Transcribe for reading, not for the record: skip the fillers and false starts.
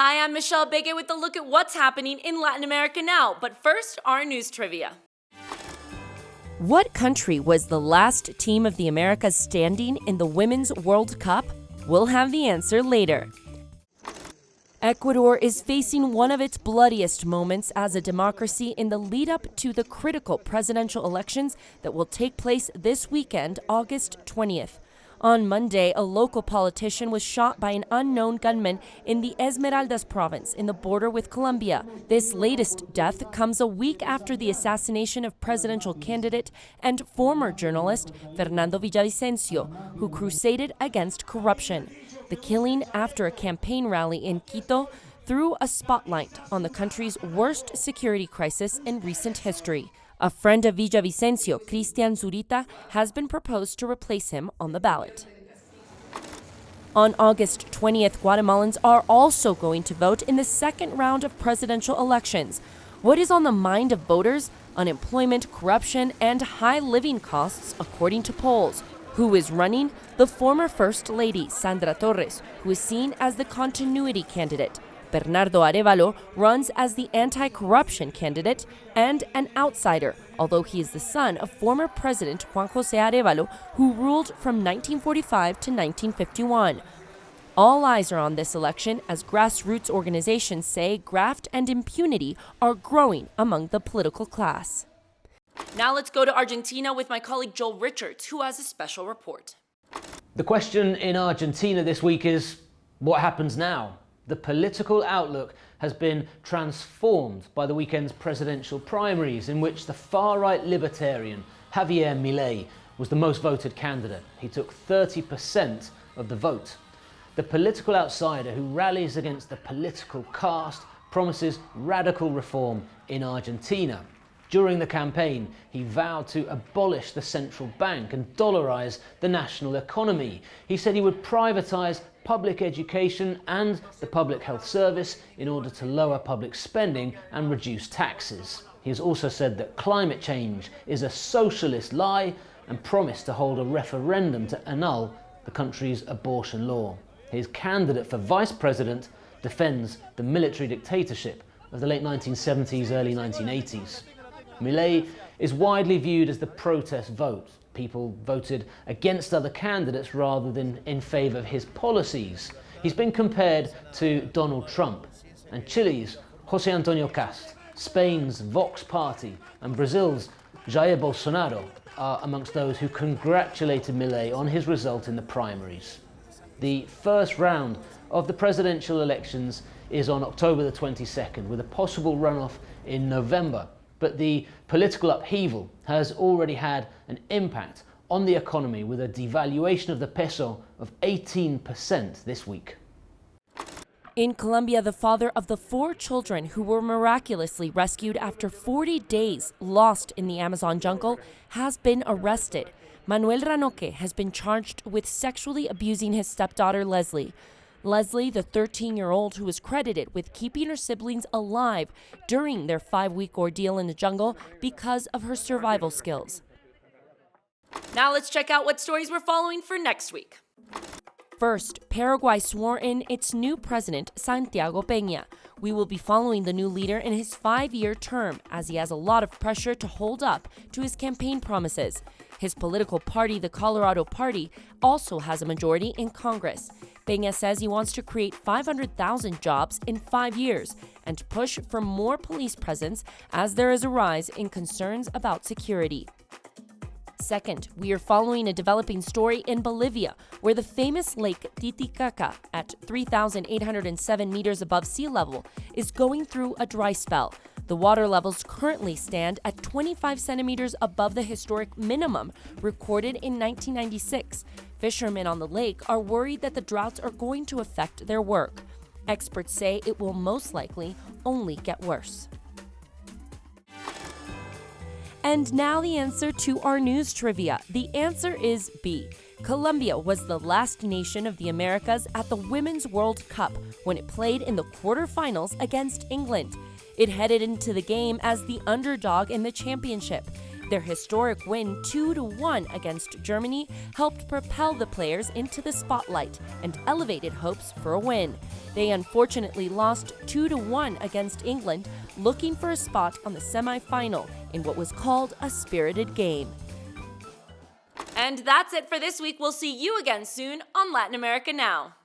Hi, I'm Michelle Bege with a look at what's happening in Latin America now. But first, our news trivia. What country was the last team of the Americas standing in the Women's World Cup? We'll have the answer later. Ecuador is facing one of its bloodiest moments as a democracy in the lead-up to the critical presidential elections that will take place this weekend, August 20th. On Monday, a local politician was shot by an unknown gunman in the Esmeraldas province in the border with Colombia. This latest death comes a week after the assassination of presidential candidate and former journalist Fernando Villavicencio, who crusaded against corruption. The killing after a campaign rally in Quito threw a spotlight on the country's worst security crisis in recent history. A friend of Villavicencio, Cristian Zurita, has been proposed to replace him on the ballot. On August 20th, Guatemalans are also going to vote in the second round of presidential elections. What is on the mind of voters? Unemployment, corruption, and high living costs, according to polls. Who is running? The former First Lady, Sandra Torres, who is seen as the continuity candidate. Bernardo Arévalo runs as the anti-corruption candidate and an outsider, although he is the son of former President Juan José Arévalo, who ruled from 1945 to 1951. All eyes are on this election as grassroots organizations say graft and impunity are growing among the political class. Now let's go to Argentina with my colleague Joel Richards, who has a special report. The question in Argentina this week is, what happens now? The political outlook has been transformed by the weekend's presidential primaries, in which the far-right libertarian Javier Milei was the most voted candidate. He took 30% of the vote. The political outsider who rallies against the political caste promises radical reform in Argentina. During the campaign, he vowed to abolish the central bank and dollarize the national economy. He said he would privatize public education and the public health service in order to lower public spending and reduce taxes. He has also said that climate change is a socialist lie and promised to hold a referendum to annul the country's abortion law. His candidate for vice president defends the military dictatorship of the late 1970s, early 1980s. Milei is widely viewed as the protest vote. People voted against other candidates rather than in favour of his policies. He's been compared to Donald Trump, and Chile's José Antonio Cast, Spain's Vox Party, and Brazil's Jair Bolsonaro are amongst those who congratulated Milei on his result in the primaries. The first round of the presidential elections is on October the 22nd, with a possible runoff in November. But the political upheaval has already had an impact on the economy, with a devaluation of the peso of 18% this week. In Colombia, the father of the 4 children who were miraculously rescued after 40 days lost in the Amazon jungle has been arrested. Manuel Ranoque has been charged with sexually abusing his stepdaughter, Leslie. Leslie, the 13-year-old who was credited with keeping her siblings alive during their 5-week ordeal in the jungle because of her survival skills. Now let's check out what stories we're following for next week. First, Paraguay swore in its new president, Santiago Peña. We will be following the new leader in his 5-year term, as he has a lot of pressure to hold up to his campaign promises. His political party, the Colorado Party, also has a majority in Congress. Peña says he wants to create 500,000 jobs in 5 years and push for more police presence as there is a rise in concerns about security. Second, we are following a developing story in Bolivia, where the famous lake Titicaca, at 3,807 meters above sea level, is going through a dry spell. The water levels currently stand at 25 centimeters above the historic minimum recorded in 1996. Fishermen on the lake are worried that the droughts are going to affect their work. Experts say it will most likely only get worse. And now the answer to our news trivia. The answer is B. Colombia was the last nation of the Americas at the Women's World Cup when it played in the quarterfinals against England. It headed into the game as the underdog in the championship. Their historic win 2-1 against Germany helped propel the players into the spotlight and elevated hopes for a win. They unfortunately lost 2-1 against England, looking for a spot on the semi-final in what was called a spirited game. And that's it for this week. We'll see you again soon on Latin America Now.